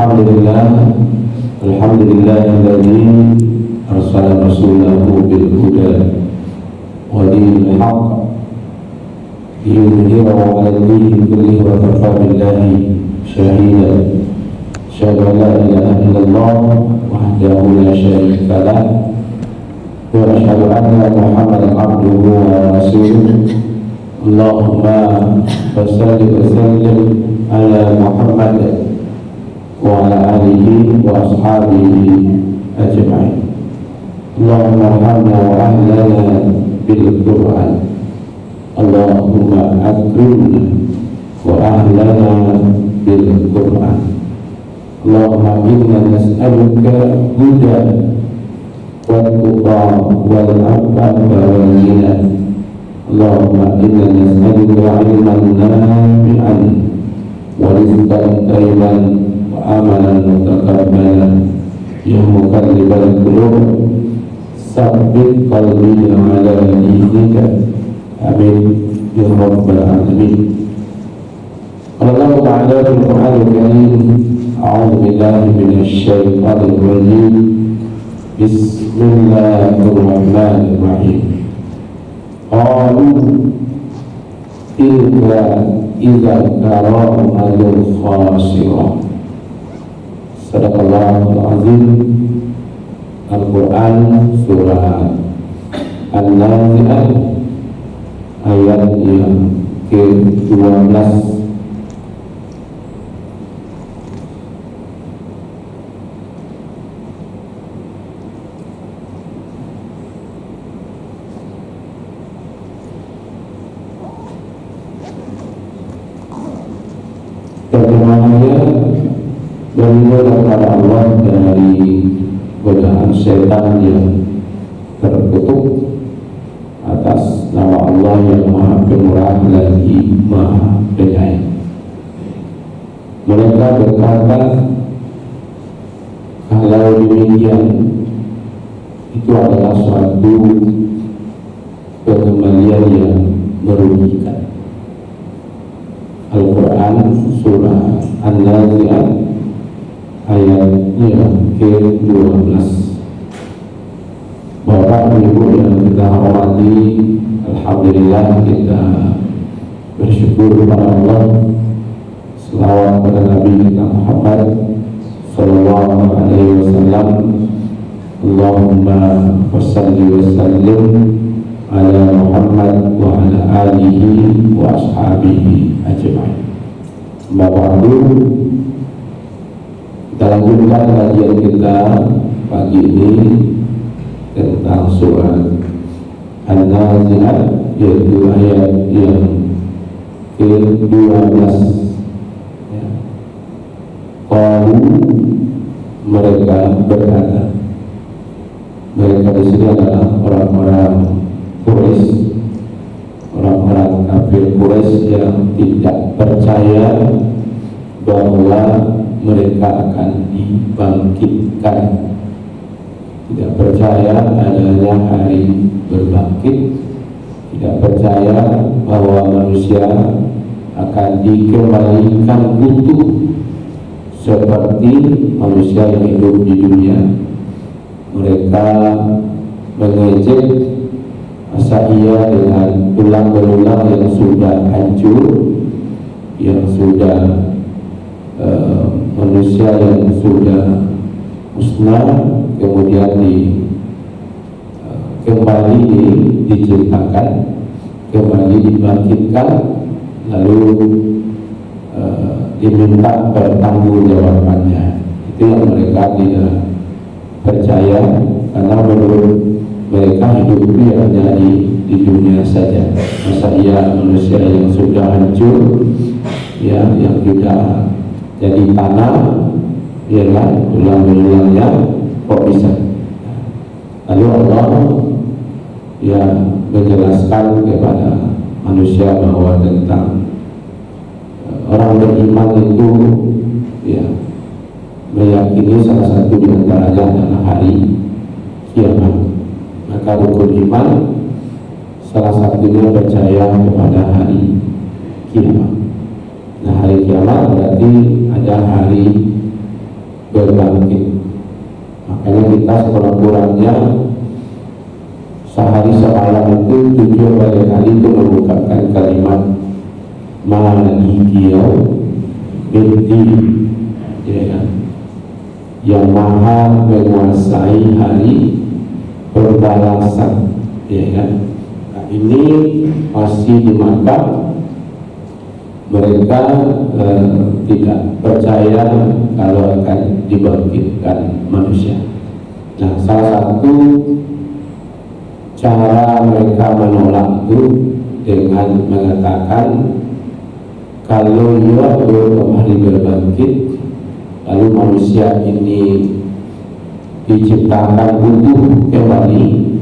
Alhamdulillahilladzi arsala rasulahu bil huda wa dinil haqq liyudhhirahu 'ala ad-dini kullihi wa kafaa billahi shahidan. Asyhadu an la ilaha illallah wahdahu la syarika lah wa asyhadu anna Muhammadan 'abduhu wa rasuluh. Allahumma shalli wa sallim ala Muhammad wa ala alihi wa ashabihi ajma'in. Allahumma arhamna wa ahlana bil Qur'an. Allahumma akrimna wa ahlana bil Qur'an. Allahumma inna nas'aluka huda wa tuqa wal afafa wal ghina. Allahumma inna nas'aluka ilman nafi'an wa rizqan thayyiban amalan mutakabbalan. Ya muqallibal qulub sabbit qalbi ala dinika. Amin ya rabbal alamin. Allah Ta'ala fil Qur'anil Karim, a'udzu billahi minasy syaithanir rajim. Bismillahirrahmanirrahim. Qalu tilka idzan karamatul khasirah. Sadaqallahul azim. Al-Quran surah An-Nazi'at ayat yang ke-12. Terjemahannya berlindung kepada Allah dari godaan setan yang terkutuk atas nama Allah yang Maha Pemurah lagi Maha Penyayang. Mereka berkata, kalau demikian itu adalah suatu pengembalian yang merugikan. Al-Quran surah An-Nazi'at ayatnya ke-12. Bapak Ibu yang kita hormati, alhamdulillah kita bersyukur kepada Allah. Selawat kepada Nabi kita Muhammad sallallahu alaihi wasallam. Allahumma shalli wa sallim ala Muhammad wa ala alihi wa ashabihi ajma'in. Bapak Ibu, kita lanjutkan kajian kita pagi ini tentang surah An-Nazi'at, yaitu ayat yang ke-12. Qalu, mereka berkata. Mereka di sini adalah orang-orang Quraisy, orang-orang kafir Quraisy yang tidak percaya bahwa mereka akan dibangkitkan, tidak percaya adanya hari berbangkit, tidak percaya bahwa manusia akan dikembalikan utuh seperti manusia yang hidup di dunia. Mereka mengejek masa iya dengan tulang belulang yang sudah hancur, yang sudah manusia yang sudah musnah, kemudian kembali diciptakan, kembali dibangkitkan, lalu diminta pertanggungjawabannya. Itu yang mereka tidak percaya, karena menurut mereka hidup itu hanya di dunia saja. Masa iya manusia yang sudah hancur, ya, yang tidak jadi tanah, ialah tulang-tulangnya kok bisa. Lalu Allah ya menjelaskan kepada manusia bahwa tentang orang beriman itu ya meyakini salah satu di antaranya adalah hari kiamat. Maka rukun iman salah satunya percaya kepada hari kiamat. Nah, hari kiamat berarti ada hari berbangkit. Makanya kita sekurang-kurangnya sehari semalam itu 7 kali itu mengucapkan kalimat Maliki Yaumiddin, ya kan? Yang maha menguasai hari perbalasan, ya kan? Nah, ini masih di Makkah. Mereka tidak percaya kalau akan dibangkitkan manusia. Nah, salah satu cara mereka menolak itu dengan mengatakan kalau ia belum kembali berbangkit, lalu manusia ini diciptakan utuh kembali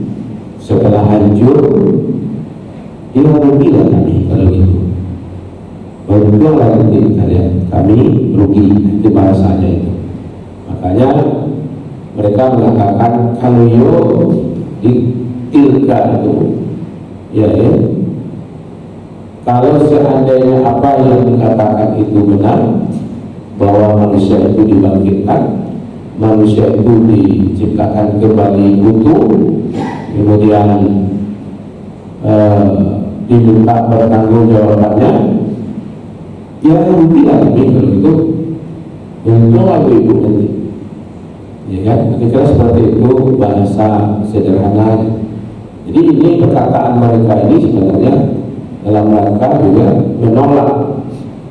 setelah hancur, dia rugilah kami kalau gitu. Betul lagi kalian, kami rugi, itu bahasanya itu. Makanya mereka mengatakan kalau yo ditilka itu, ya, kalau seandainya apa yang dikatakan itu benar, bahwa manusia itu dibangkitkan, manusia itu diciptakan kembali utuh, kemudian diminta bertanggung jawabannya, ya rugilah kami kalau itu. Untung lagu ibu nanti, ya kan? Kira-kira seperti itu bahasa sederhana. Jadi ini perkataan mereka ini sebenarnya dalam rangka juga menolak,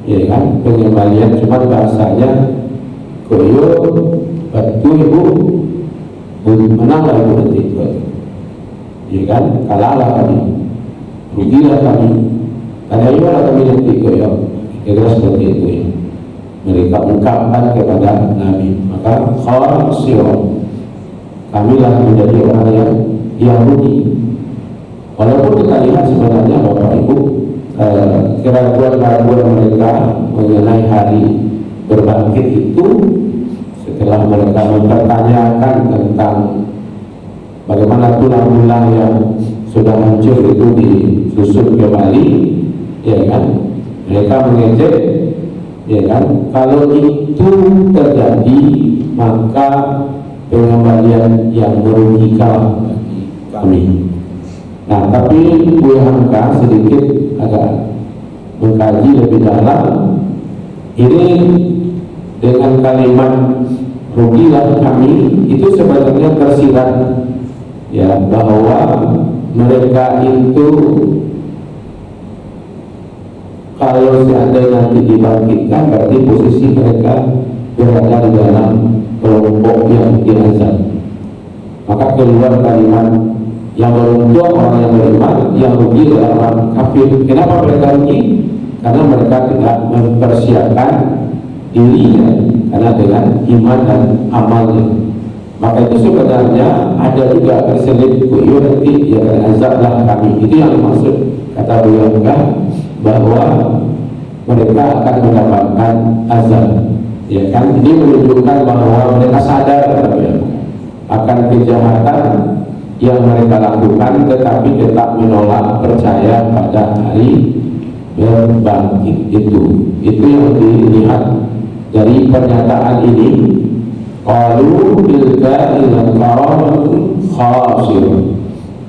ya kan, pengembalian. Cuma bahasanya koyo batu ibu menang lah ibu nanti itu, ya kan? Kalahlah kami, rugilah kami, karena ibarat kami nanti koyo. Kira seperti itu ya. Mereka ungkapkan kepada Nabi. Maka khasirun, kamilah menjadi orang yang rugi. Walaupun kita lihat sebenarnya Bapak Ibu, keraguan-keraguan mereka mengenai hari berbangkit itu, setelah mereka mempertanyakan tentang bagaimana tulang-tulang yang sudah hancur itu disusun kembali, ya kan? Mereka mengejek, ya kan? Kalau itu terjadi, maka pengembalian yang merugikan bagi kami. Nah, tapi Bu Hamka sedikit agak mengkaji lebih dalam. Ini dengan kalimat rugilah kami itu sebenarnya tersirat, ya, bahwa mereka itu kalau seandainya nanti dibangkitkan, berarti posisi mereka berada di dalam kelompok yang diazab. Maka keluar kalimat yang beruntung orang yang beriman, yang rugi adalah orang kafir. Kenapa mereka rugi? Karena mereka tidak mempersiapkan dirinya karena dengan iman dan amalnya. Maka itu sebenarnya ada juga terselip kuyu nanti ya azablah kami. Itu yang dimaksud kata beliau bahwa mereka akan mendapatkan azab, ya kan? Ini menunjukkan bahwa mereka sadar akan kejahatan yang mereka lakukan, tetapi tetap menolak percaya pada hari berbangkit itu. Itu yang dilihat dari pernyataan ini. Qalu tilka idzan qaramatun khasirun.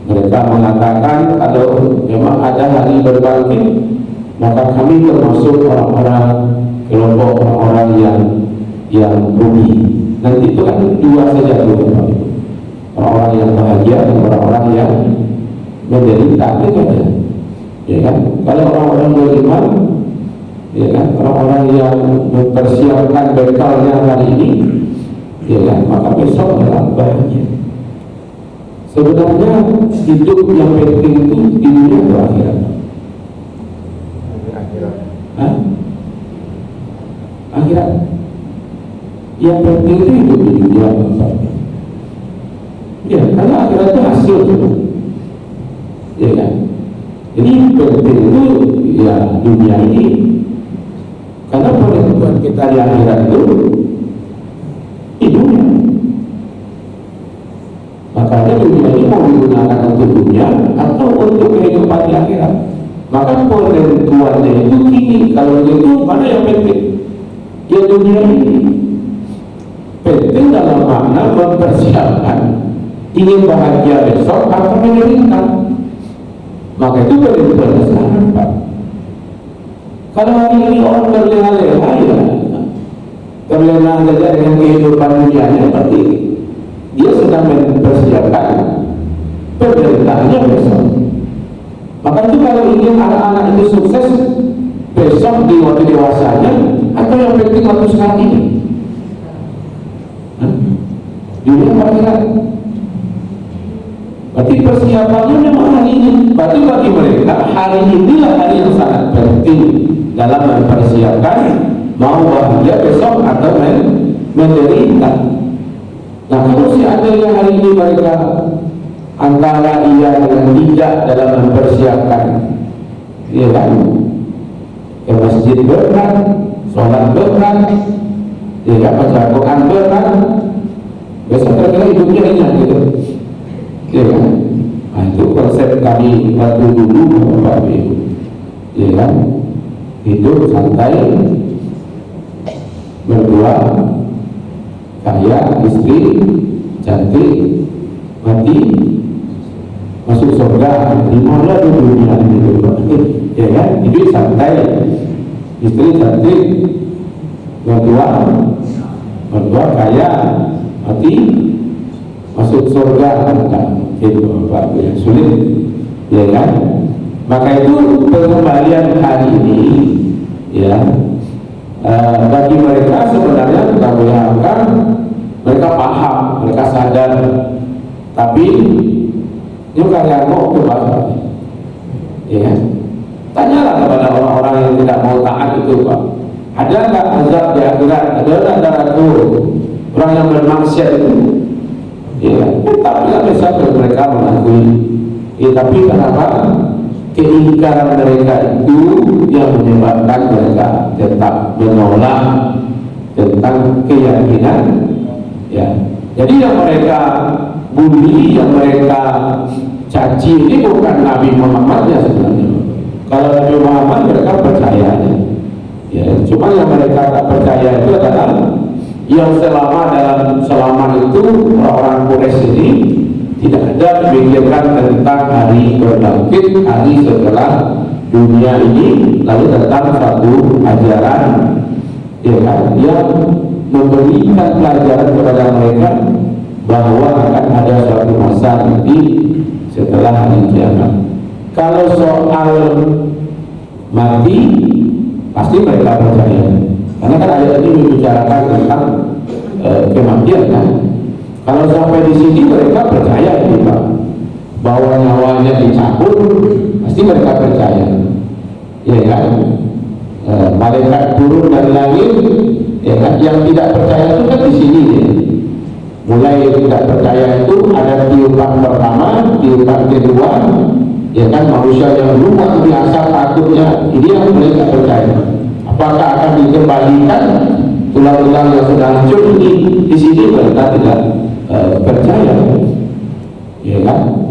Mereka mengatakan kalau memang ada hari berbangkit, maka kami termasuk orang-orang kelompok orang-orang yang rugi. Nanti itu kan dua saja tuh, orang-orang yang bahagia dan orang-orang yang menderita, itu aja, ya kan? Kalau orang-orang beriman, ya kan, orang-orang yang mempersiapkan bekalnya hari ini, ya kan, maka besok adalah bahagia. Sebenarnya hidup yang penting itu di dunia atau akhirat? Hah? Akhirat. Yang penting itu hidup di dunia. Ya, karena akhirat itu hasil, ya kan? Jadi penting itu ya dunia ini. Karena penentuan kita di akhirat itu di dunia. Makanya dunia ini mau digunakan untuk dunia atau untuk kehidupan di akhirat. Maka penentuannya itu kini, kalau itu mana yang penting? Ya dunia ini penting persiapkan ingin bahagia besok atau menderita. Maka itu berbeda sekarang, Pak. Kalau hari ini orang berleha-leha, ya terlena saja dengan kehidupan dunianya, berarti dia sedang mempersiapkan penderitaannya besok. Maka itu kalau ingin anak-anak itu sukses besok di waktu dewasanya, atau yang penting waktu sekarang ini, dunia akhirat. Berarti persiapannya memang hari ini. Berarti bagi mereka hari inilah hari yang sangat penting dalam mempersiapkan mau bahagia besok atau menderita. Nah, kalau seandainya hari ini mereka antara iya dengan tidak dalam mempersiapkan, ya kan, ke masjid berat, sholat berat, ya kan, baca Quran berat, besok kira-kira hidupnya enak gitu, ya kan. Nah, itu konsep kami waktu dulu Bapak Ibu, ya kan, hidup santai, berdua, kaya, istri, cantik, mati, masuk surga, di mana dunia itu, ya kan? Hidup santai, istri cantik, berdua, kaya, mati, masuk surga, itu Pak, sulit, ya kan? Maka itu pengembalian hari ini, ya. Bagi mereka sebenarnya kita bayangkan mereka paham, mereka sadar, tapi juga yang mau coba, ya. Tanyalah kepada orang-orang yang tidak mau taat itu, Pak. Ada nggak azab di akhirat? Ada nggak neraka? Orang yang bermaksiat itu, ya. Tapi bisa mereka mengakui, ya. Tapi kenapa? Keingkaran mereka itu yang menyebabkan mereka tetap menolak tentang keyakinan, ya. Jadi yang mereka bully, yang mereka caci ini bukan Nabi Muhammad ya sebenarnya. Kalau Nabi Muhammad mereka percaya, ya. Cuma yang mereka tak percaya itu adalah yang selama itu orang-orang Quraisy ini tidak ada memikirkan tentang hari berbangkit, hari setelah dunia ini, lalu tentang satu ajaran, ya kan, yang memberikan pelajaran kepada mereka bahwa akan ada suatu masa nanti setelah hari kiamat. Kalau soal mati, pasti mereka percaya, karena kan ayat ini membicarakan tentang kematian, kan. Kalau sampai di sini mereka percaya ini, Pak, bahwa nyawanya dicabut, pasti mereka percaya, ya kan. Malaikat turun dari langit, ya kan. Yang tidak percaya itu kan di sini, ya. Mulai tidak percaya itu ada tiupan pertama, tiupan kedua, ya kan, manusia yang luar biasa takutnya, ini yang mereka percaya. Apakah akan dikembalikan tulang-tulang yang sudah hancur ini? Di sini mereka tidak percaya, ya kan.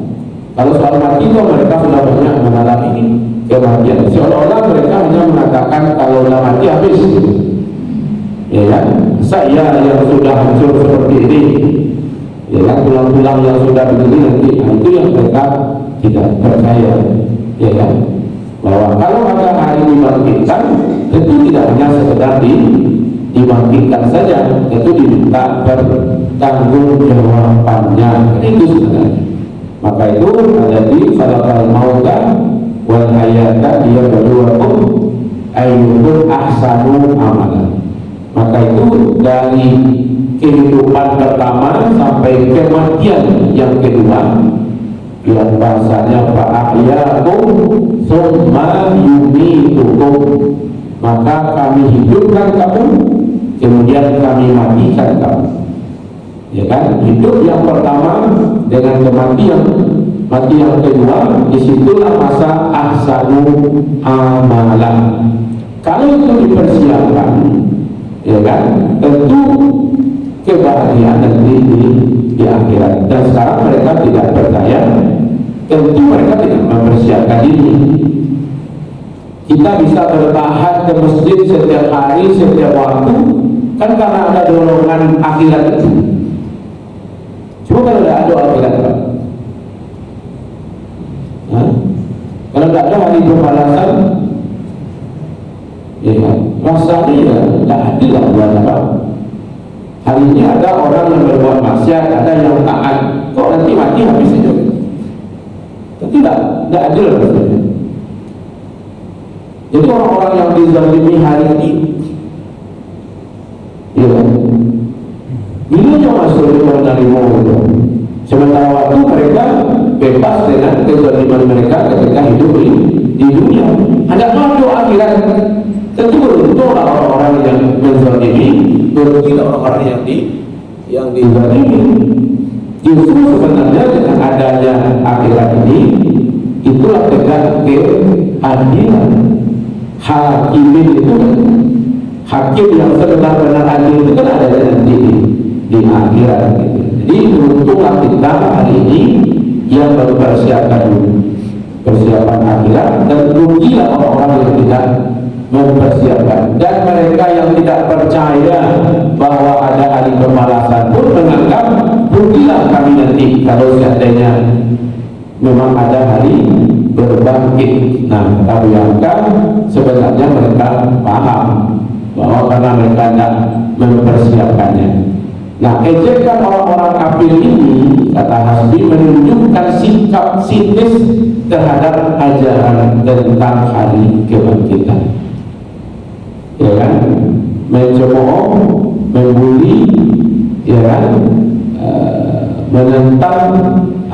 Kalau soal mati itu mereka sudah banyak mengalami kematian. Seolah-olah mereka hanya mengatakan kalau sudah mati habis, ya kan. Saya yang sudah hancur seperti ini, ya kan, tulang-tulang yang sudah begini nanti, itu yang mereka tidak percaya, ya kan. Bahwa kalau ada hari dibangkitkan, tentu tidak hanya sekedar dibangkitkan saja, itu diminta pertanggungjawabannya, itu sebenarnya. Maka itu ada di falaqal mauta wal hayata liyabluwakum ayyukum ahsanu amalan. Maka itu dari kehidupan pertama sampai kematian yang kedua, yang bahasanya fa'ahyakum tsumma yumitukum, maka kami hidupkan kamu, kemudian kami matikan kamu, ya kan. Hidup yang pertama dengan kematian, mati yang kedua, disitulah masa ahsanu amalan. Kalau itu dipersiapkan, ya kan, tentu kebahagiaan nanti di akhirat. Dan sekarang mereka tidak percaya, tentu mereka tidak mempersiapkan ini. Kita bisa bertahan ke masjid setiap hari, setiap waktu, kan karena ada dorongan akhirat itu. ada akhirat, Pak? Hah? Kalau tidak ada hari pembalasan, ya kan? Rasanya ya tidak adil lah buat apa? Hari ini ada orang yang berbuat maksiat, ada yang taat, kok nanti mati habis saja? Tapi tidak adil rasanya. Jadi orang-orang yang dizalimi hari ini, ya kan? Bilanya masuk di menerima itu. Sementara waktu mereka bebas dengan kezaliman mereka ketika hidup di dunia. Ada makhluk akhirat. Tentu beruntunglah orang-orang yang menzalimi, beruntunglah orang-orang yang dizalimi. Justru sebenarnya dengan adanya akhirat ini, itulah tegak keadilan. Hakimin itu, hakim yang sebenar-benar adil itu kan ada nanti di akhirat gitu. Jadi beruntunglah kita hari ini yang mempersiapkan persiapan akhirat, dan rugilah orang-orang yang tidak mempersiapkan. Dan mereka yang tidak percaya bahwa ada hari pembalasan pun menganggap rugilah kami nanti kalau seandainya memang ada hari berbangkit. Nah, kita bayangkan sebenarnya mereka paham bahwa karena mereka tidak mempersiapkannya. Nah, ejekan orang-orang kafir ini, kata Hasbi, menunjukkan sikap sinis terhadap ajaran tentang hari kebangkitan. Ya kan? Mencemooh, membuli, ya kan? Menentang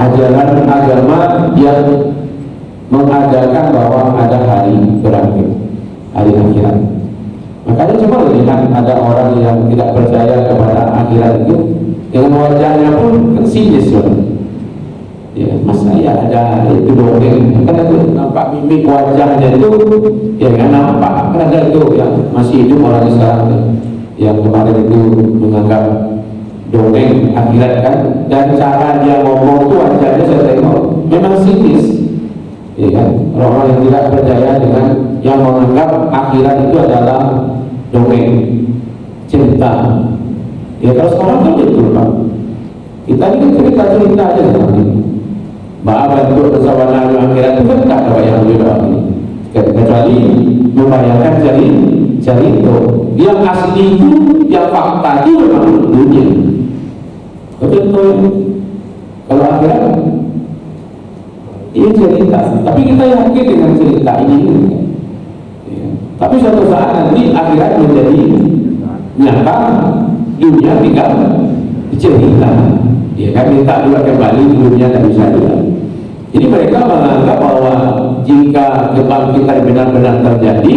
ajaran agama yang mengadakan bahwa ada hari berakhir, hari akhirat. Makanya coba lihat ada orang yang tidak percaya kepada akhirat itu, dengan wajahnya pun kan sinis ya, masa ya ada itu dongeng, kan itu nampak mimik wajahnya itu, ya kan nampak, kan ada itu yang masih hidup orang sekarang itu, yang kemarin itu menganggap dongeng akhirat kan, dan cara dia ngomong itu wajahnya saya tengok memang sinis, ya kan? Orang-orang yang tidak percaya dengan yang menganggap akhirat itu adalah dongeng, cerita. Ya kalau sekarang kan betul Pak, kita ini cerita-cerita aja seperti ini. Bahwa bentuk kesabaran akhirat itu kan tak ada yang lebih baik, kecuali membayangkan cari itu. Yang asli itu, yang fakta itu memang dunia. Betul. Kalau akhirat ini cerita, tapi kita yakin dengan cerita ini. Ya. Tapi suatu saat nanti akhirat menjadi nyata, dunia tinggal cerita. Ya kan, minta juga kembali di dunia tak bisa juga. Jadi mereka menganggap bahwa jika kebangkitan benar-benar terjadi,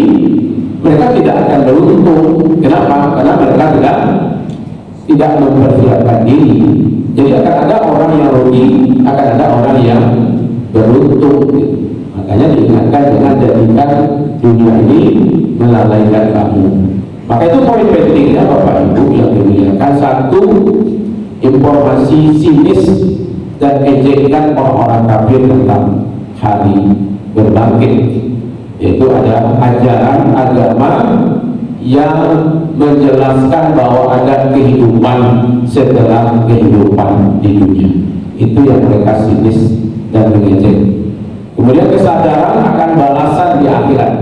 mereka tidak akan beruntung. Kenapa? Karena mereka tidak mempersiapkan diri. Jadi akan ada orang yang rugi, akan ada orang yang beruntung. Makanya diingatkan dengan jadikan dunia ini melalaikan kamu. Maka itu poin pentingnya Bapak Ibu yang dimuliakan. Satu, informasi sinis dan ejekan orang-orang kafir tentang hari berbangkit, yaitu ada ajaran agama yang menjelaskan bahwa ada kehidupan setelah kehidupan di dunia. Itu yang mereka sinis dan mengejek. Kemudian kesadaran akan balasan di akhirat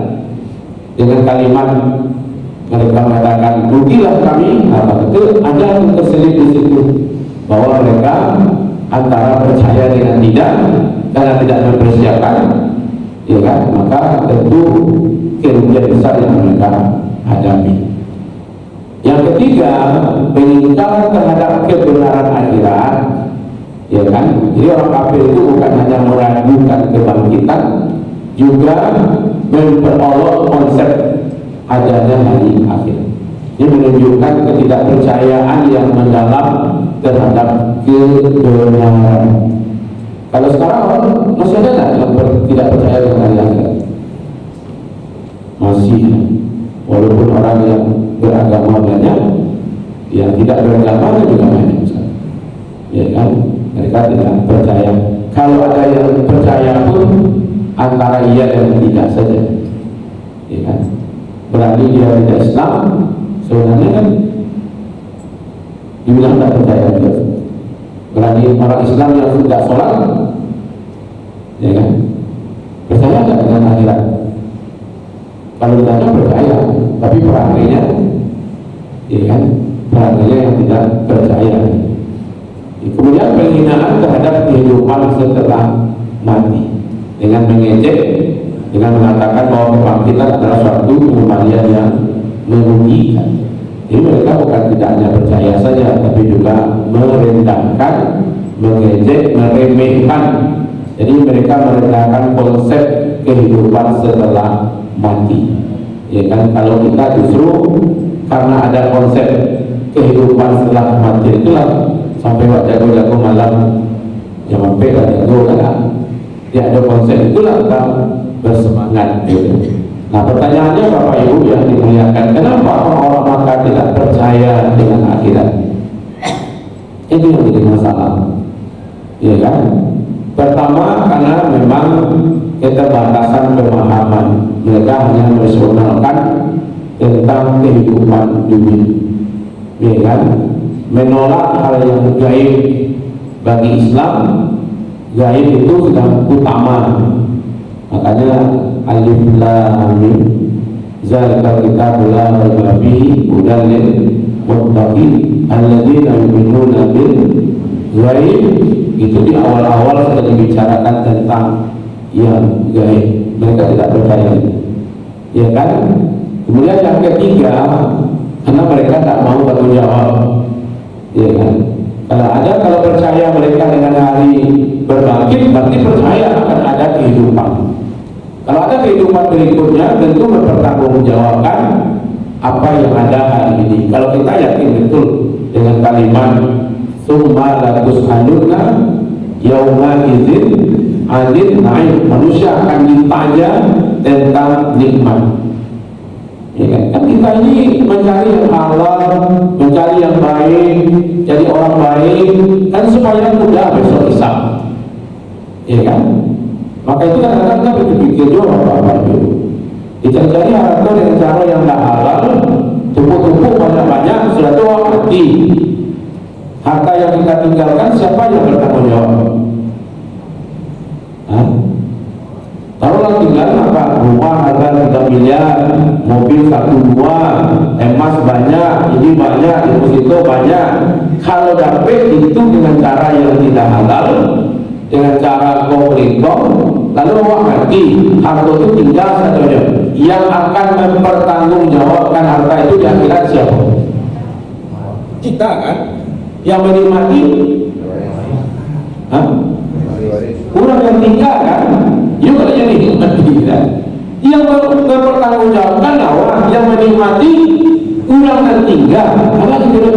dengan kalimat mereka mengatakan rugilah kami. Itu ada yang terselip di situ bahwa mereka antara percaya dengan tidak, karena tidak mempersiapkan, ya kan, maka tentu kerugian besar yang mereka hadapi. Yang ketiga, pengingkaran terhadap kebenaran akhirat, ya kan. Jadi orang kafir itu bukan hanya meragukan kebangkitan, juga memperolok konsep adanya hari akhir. Ini menunjukkan ketidakpercayaan yang mendalam terhadap kebenaran. Kalau sekarang orang masih ada tak yang tidak percaya dengan hari akhir? Masih. Walaupun orang yang beragama banyak, yang tidak beragama juga banyak. Ya kan? Mereka tidak percaya. Kalau ada yang percaya pun antara iya dan tidak saja. Ya kan? Berarti dia tidak Islam, sebenarnya kan dibilang tak percaya juga. Berani orang Islam yang tidak sholat, ya kan? Percaya nggak dengan akhirat? Kalau ditanya percaya, tapi perangainya, ya kan? Perangainya yang tidak percaya. Kemudian penghinaan terhadap kehidupan setelah mati dengan mengejek, dengan mengatakan bahwa kebangkitan adalah suatu kembalian yang merugikan. Jadi mereka bukan tidak hanya percaya saja, tapi juga merendahkan, mengejek, meremehkan. Jadi mereka merendahkan konsep kehidupan setelah mati. Ya kan, kalau kita justru karena ada konsep kehidupan setelah mati itulah sampai waktu jago-jago malam yang sampai lah jago kan, dia ada konsep itulah kita bersemangat gitu. Nah pertanyaannya Bapak Ibu yang dimuliakan, kenapa orang-orang Makkah tidak percaya dengan akhirat? Itu yang jadi masalah, ya kan? Pertama karena memang keterbatasan pemahaman, mereka hanya merasionalkan tentang kehidupan dunia, ya kan? Menolak hal yang gaib. Bagi Islam gaib itu sudah utama. Makanya alif lam mim zalikal kitabul la raiba fihi hudan lil muttaqin alladzina yu'minuna bil ghaib. Itu di awal-awal sudah dibicarakan tentang yang gaib. Mereka tidak percaya, ya kan? Kemudian yang ketiga, karena mereka tak mau bertanggung jawab, ya kan? Kalau percaya mereka dengan hari berbangkit, berarti percaya akan ada kehidupan. Kalau ada kehidupan berikutnya, tentu mempertanggungjawabkan apa yang ada hari ini. Kalau kita yakin betul dengan kalimat summa latus'alunna yauma idzin 'anil na'im, manusia akan ditanya tentang nikmat. Ya kan kita ini mencari yang halal, mencari yang baik, jadi orang baik kan supaya mudah besok hisab, ya kan? Maka itu kadang-kadang kita berpikir juga Bapak Ibu, dicari harta dengan cara yang tidak halal, tumpuk-tumpuk banyak-banyak, sudah tua mati. Harta yang kita tinggalkan siapa yang bertanggung jawab? Taruhlah tinggal apa? Rumah harga 3 miliar, mobil 1-2, emas banyak, ini banyak, deposito banyak. Kalau dapat itu dengan cara yang tidak halal, dengan cara komplikator, lalu awak mati, harta itu tinggal saja. Yang akan mempertanggungjawabkan harta itu di akhirat siapa? Kita kan? Yang menikmati? Kurang yang tinggal kan? Juga yang menikmati kan? Yang mempertanggungjawabkan awak, yang menikmati kurang dan tinggal. Apa itu?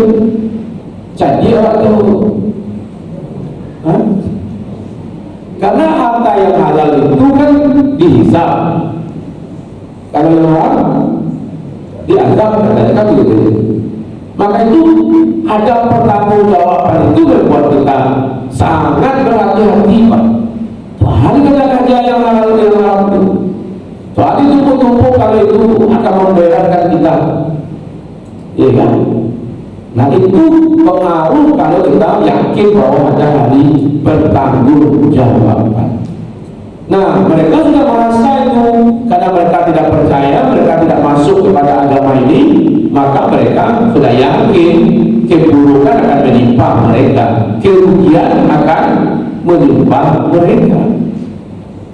Jadi awak itu, karena harta yang halal itu kan dihisab. Kalau yang haram diazab, katanya kan begitu. Maka itu ada pertanggungjawaban itu membuat kita sangat berhati-hati, Pak. Soalnya kita kerja yang halal yang haram itu. Soalnya tumpuk-tumpuk kalau itu akan memberatkan kita, iya kan? Nah itu pengaruh kalau kita yakin bahwa ada hari bertanggung-jawaban. Nah mereka sudah merasa itu, karena mereka tidak percaya, mereka tidak masuk kepada agama ini, maka mereka sudah yakin keburukan akan menimpa mereka, kerugian akan menimpa mereka.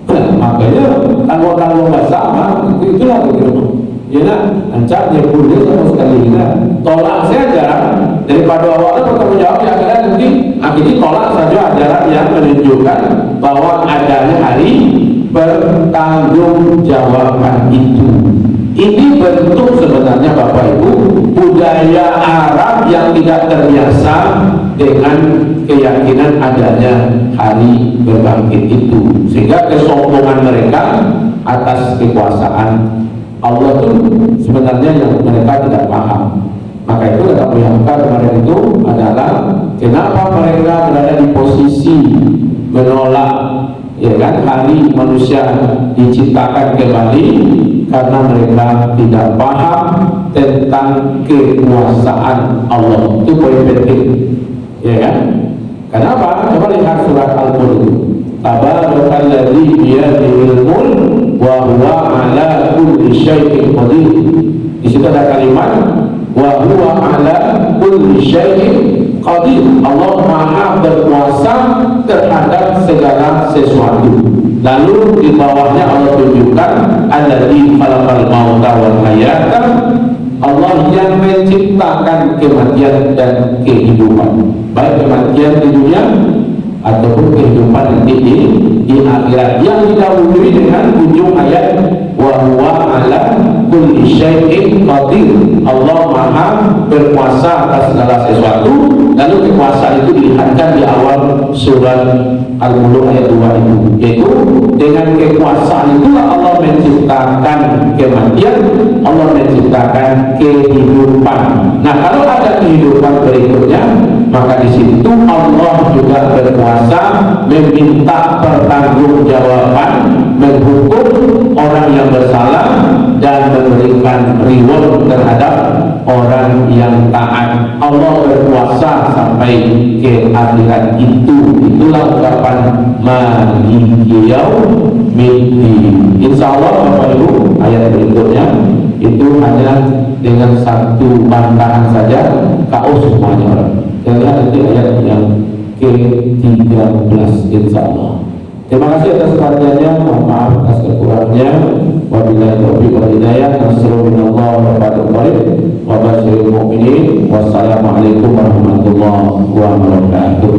Nah, makanya tanggung-tanggung bersama itulah begitu. Ya nak, ancam dia boleh sama sekali nak tolak saja daripada awalnya bertanggung jawab yang akan nanti akhirnya tolak saja ajaran yang menunjukkan bahwa adanya hari bertanggungjawabkan itu. Ini bentuk sebenarnya Bapak Ibu budaya Arab yang tidak terbiasa dengan keyakinan adanya hari berbangkit itu, sehingga kesombongan mereka atas kekuasaan Allah itu sebenarnya yang mereka tidak paham. Maka itu kata Muhammad kemarin itu adalah kenapa mereka berada di posisi menolak, ya kan, hari manusia diciptakan kembali, karena mereka tidak paham tentang kekuasaan Allah. Itu poin penting, ya kan? Kenapa Al-Mulk. Tabarakalladzi biyadihil mulk wa huwa ala kulli syai'in qadir. Di situ ada kalimat wa huwa ala kulli syai'in qadir. Allah Maha berkuasa terhadap segala sesuatu. Lalu di bawahnya Allah tunjukkan alladzi khalaqal mauta wal hayata. Allah yang menciptakan kematian dan kehidupan, baik kematian di dunia ataupun kehidupan nanti di akhirat, yang didahului dengan ujung ayat wa huwa ala kulli syai'in qadir. Allah Maha berkuasa atas segala sesuatu. Lalu kekuasaan itu dilihatkan di awal surat Al-Mulk ayat 2 itu, yaitu dengan kekuasaan itulah Allah menciptakan kematian, Allah menciptakan kehidupan. Nah, kalau ada kehidupan berikutnya, maka di situ Allah juga berkuasa meminta pertanggungjawaban, menghukum orang yang bersalah dan memberikan reward terhadap orang yang taat. Allah berkuasa sampai ke akhirat itu. Itulah ungkapan Maliki Yaumiddin. Insyaallah Bapak Ibu, ayat berikutnya itu hanya dengan satu bantahan saja KO semuanya orang. Kita lihat nanti ayat yang ke-13 insyaallah. Terima kasih atas perhatiannya, mohon maaf atas kekurangannya. Wabillahi taufiq wal hidayah. Nasrul minallah wa fathul qarib wa basyiril mu'minin. Wassalamualaikum warahmatullahi wabarakatuh.